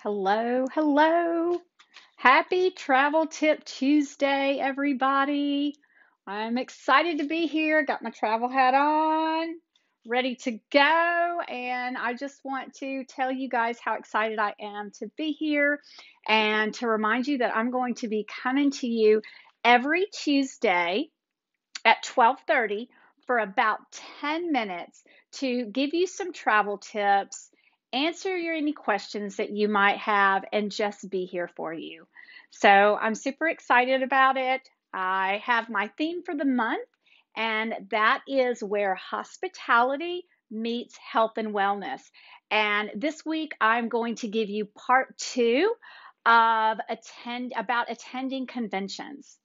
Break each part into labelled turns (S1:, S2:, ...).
S1: Hello, hello. Happy Travel Tip Tuesday, everybody. I'm excited to be here. Got my travel hat on, ready to go. And I just want to tell you guys how excited I am to be here and to remind you that I'm going to be coming to you every Tuesday at 12:30 for about 10 minutes to give you some travel tips, answer your any questions that you might have, and just be here for you. So I'm super excited about it. I have my theme for the month, and that is where hospitality meets health and wellness. And this week I'm going to give you part two of attending conventions.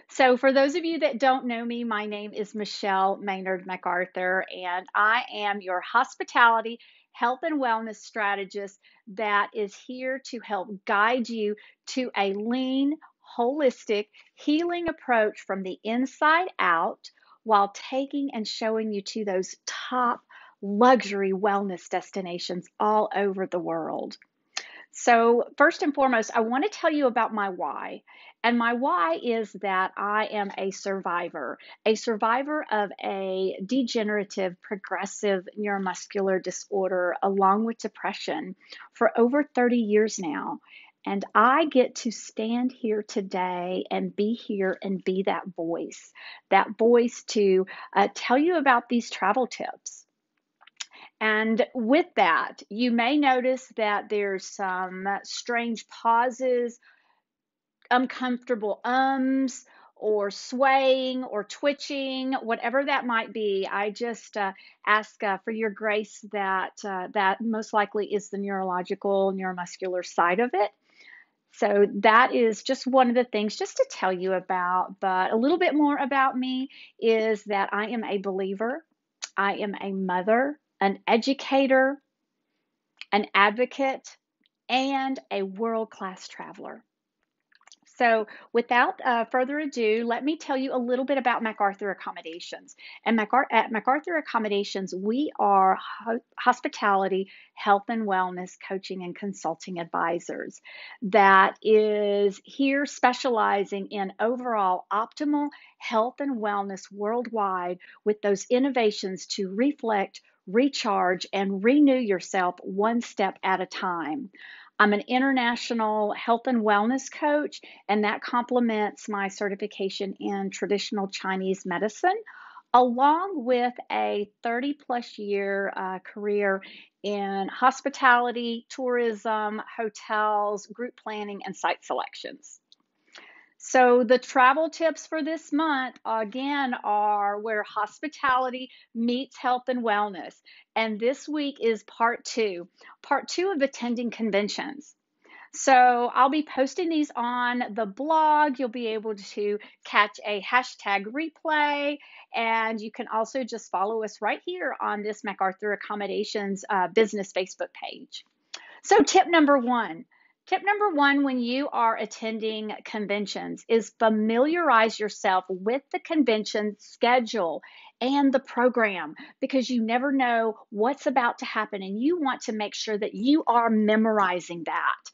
S1: So, for those of you that don't know me, my name is Michelle Maynard MacArthur, and I am your hospitality, health, and wellness strategist that is here to help guide you to a lean, holistic, healing approach from the inside out while taking and showing you to those top luxury wellness destinations all over the world. So, first and foremost, I want to tell you about my why. And my why is that I am a survivor of a degenerative progressive neuromuscular disorder along with depression for over 30 years now. And I get to stand here today and be here and be that voice to tell you about these travel tips. And with that, you may notice that there's some strange pauses, uncomfortable ums, or swaying or twitching, whatever that might be. I just ask for your grace that that most likely is the neurological, neuromuscular side of it. So that is just one of the things just to tell you about. But a little bit more about me is that I am a believer, I am a mother, an educator, an advocate, and a world-class traveler. So, without further ado, let me tell you a little bit about MacArthur Accommodations. And at MacArthur Accommodations, we are hospitality, health, and wellness coaching and consulting advisors that is here specializing in overall optimal health and wellness worldwide with those innovations to reflect, recharge, and renew yourself one step at a time. I'm an international health and wellness coach, and that complements my certification in traditional Chinese medicine, along with a 30 plus year career in hospitality, tourism, hotels, group planning, and site selections. So the travel tips for this month again are where hospitality meets health and wellness. And this week is part two of attending conventions. So I'll be posting these on the blog. You'll be able to catch a hashtag replay, and you can also just follow us right here on this MacArthur Accommodations business Facebook page. So, tip number one when you are attending conventions is familiarize yourself with the convention schedule and the program because you never know what's about to happen and you want to make sure that you are memorizing that.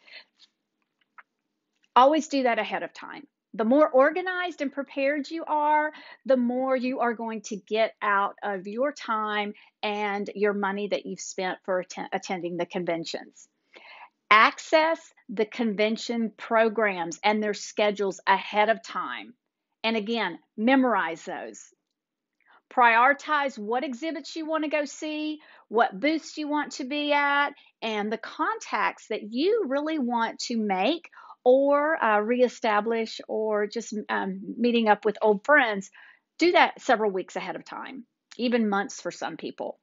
S1: Always do that ahead of time. The more organized and prepared you are, the more you are going to get out of your time and your money that you've spent for attending the conventions. Access the convention programs and their schedules ahead of time. And again, memorize those. Prioritize what exhibits you want to go see, what booths you want to be at, and the contacts that you really want to make or reestablish or just meeting up with old friends. Do that several weeks ahead of time, even months for some people.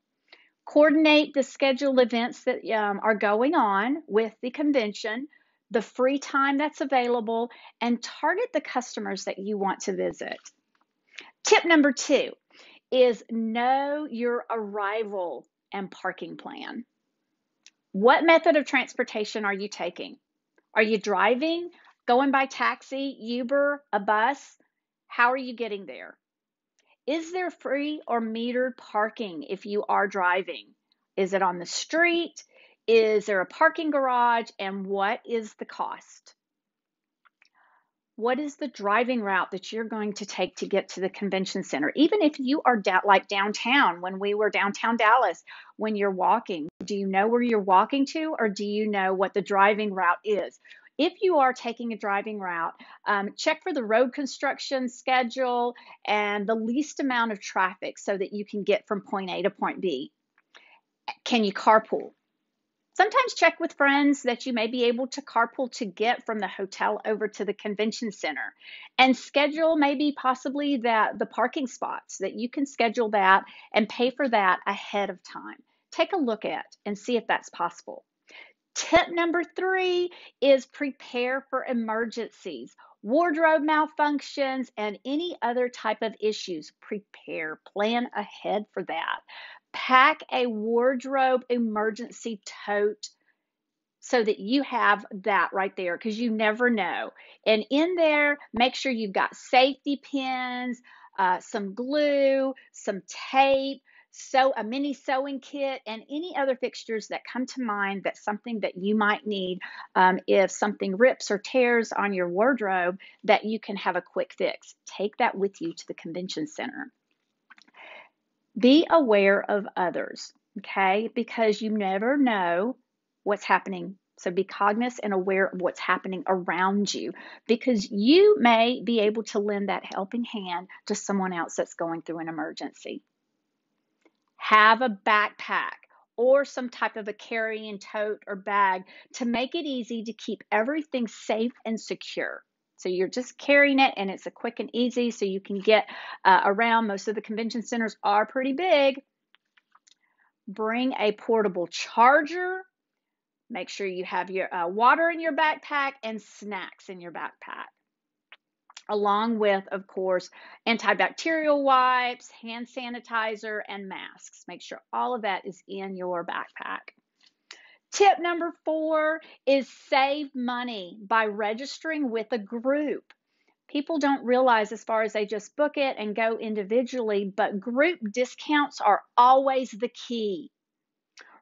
S1: Coordinate the scheduled events that are going on with the convention, the free time that's available, and target the customers that you want to visit. Tip number two is know your arrival and parking plan. What method of transportation are you taking? Are you driving, going by taxi, Uber, a bus? How are you getting there? Is there free or metered parking if you are driving? Is it on the street? Is there a parking garage, and what is the cost? What is the driving route that you're going to take to get to the convention center? Even if you are like downtown, when we were downtown Dallas, when you're walking, do you know where you're walking to, or do you know what the driving route is? If you are taking a driving route, check for the road construction schedule and the least amount of traffic so that you can get from point A to point B. Can you carpool? Sometimes check with friends that you may be able to carpool to get from the hotel over to the convention center, and schedule maybe possibly the parking spots, that you can schedule that and pay for that ahead of time. Take a look at and see if that's possible. Tip number 3 is prepare for emergencies, wardrobe malfunctions, and any other type of issues. Prepare, plan ahead for that. Pack a wardrobe emergency tote so that you have that right there, because you never know. And in there, make sure you've got safety pins, some glue, some tape, a mini sewing kit, and any other fixtures that come to mind, that's something that you might need if something rips or tears on your wardrobe, that you can have a quick fix. Take that with you to the convention center. Be aware of others, okay? Because you never know what's happening. So be cognizant and aware of what's happening around you, because you may be able to lend that helping hand to someone else that's going through an emergency. Have a backpack or some type of a carrying tote or bag to make it easy to keep everything safe and secure. So you're just carrying it, and it's a quick and easy, so you can get around. Most of the convention centers are pretty big. Bring a portable charger. Make sure you have your water in your backpack and snacks in your backpack, along with, of course, antibacterial wipes, hand sanitizer, and masks. Make sure all of that is in your backpack. Tip number 4 is save money by registering with a group. People don't realize, as far as they just book it and go individually, but group discounts are always the key.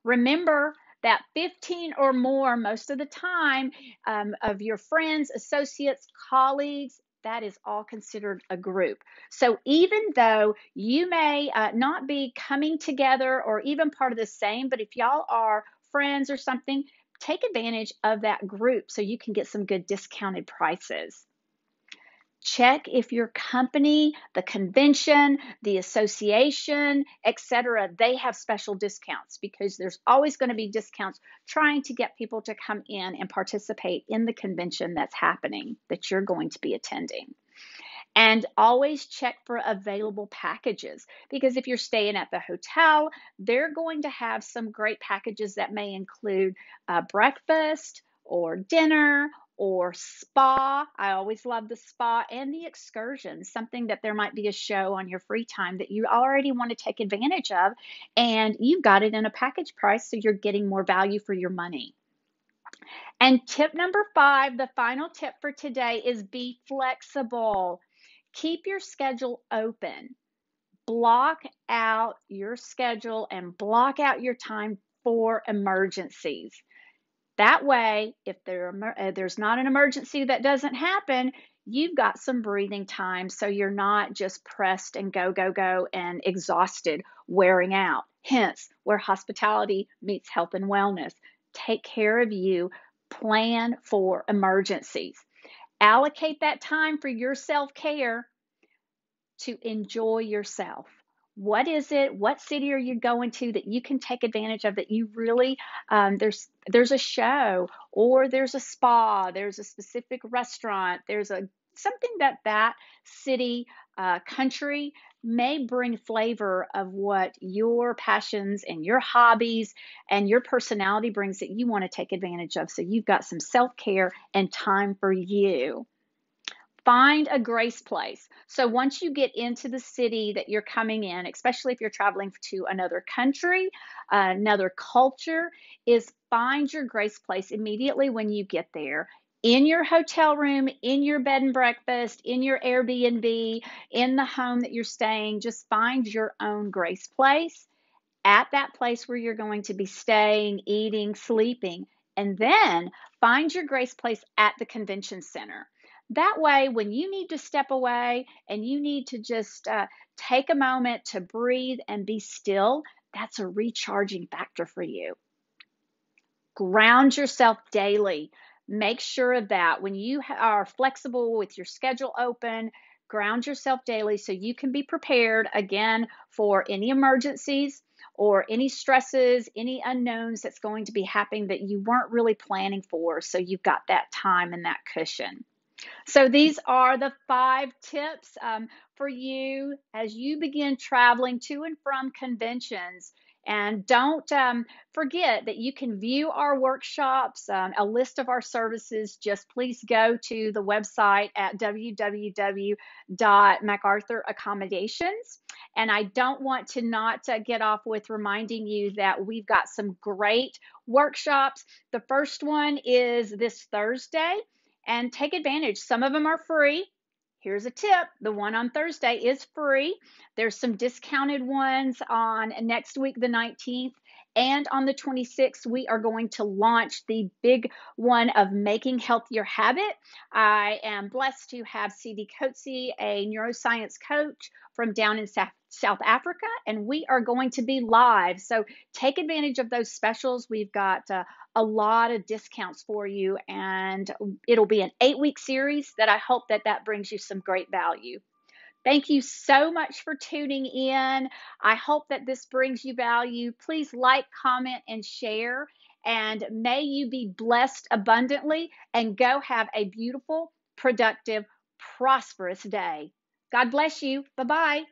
S1: Remember that 15 or more, most of the time, of your friends, associates, colleagues, that is all considered a group. So even though you may not be coming together or even part of the same, but if y'all are friends or something, take advantage of that group so you can get some good discounted prices. Check if your company, the convention, the association, etc., they have special discounts, because there's always going to be discounts trying to get people to come in and participate in the convention that's happening, that you're going to be attending. And always check for available packages, because if you're staying at the hotel, they're going to have some great packages that may include breakfast or dinner or spa. I always love the spa and the excursion, something that there might be a show on your free time that you already want to take advantage of, and you've got it in a package price, so you're getting more value for your money. And tip number 5, the final tip for today, is be flexible. Keep your schedule open. Block out your schedule and block out your time for emergencies. That way, if there's not an emergency that doesn't happen, you've got some breathing time, so you're not just pressed and go, go, go and exhausted, wearing out. Hence, where hospitality meets health and wellness. Take care of you. Plan for emergencies. Allocate that time for your self-care to enjoy yourself. What is it? What city are you going to that you can take advantage of, that you really, there's a show, or there's a spa, there's a specific restaurant, there's something that city, country may bring flavor of what your passions and your hobbies and your personality brings, that you want to take advantage of. So you've got some self-care and time for you. Find a grace place. So once you get into the city that you're coming in, especially if you're traveling to another country, another culture, is find your grace place immediately when you get there. In your hotel room, in your bed and breakfast, in your Airbnb, in the home that you're staying, just find your own grace place at that place where you're going to be staying, eating, sleeping, and then find your grace place at the convention center. That way, when you need to step away and you need to just take a moment to breathe and be still, that's a recharging factor for you. Ground yourself daily. Make sure of that. When you are flexible with your schedule open, ground yourself daily so you can be prepared again for any emergencies or any stresses, any unknowns that's going to be happening that you weren't really planning for. So you've got that time and that cushion. So these are the 5 tips for you as you begin traveling to and from conventions. And don't forget that you can view our workshops, a list of our services. Just please go to the website at www.macarthuraccommodations. And I don't want to not get off with reminding you that we've got some great workshops. The first one is this Thursday, and take advantage. Some of them are free. Here's a tip. The one on Thursday is free. There's some discounted ones on next week, the 19th. And on the 26th, we are going to launch the big one of Making Health Your Habit. I am blessed to have C.D. Coetzee, a neuroscience coach from down in South Africa, and we are going to be live. So take advantage of those specials. We've got a lot of discounts for you, and it'll be an 8-week series that I hope that brings you some great value. Thank you so much for tuning in. I hope that this brings you value. Please like, comment, and share. And may you be blessed abundantly and go have a beautiful, productive, prosperous day. God bless you. Bye-bye.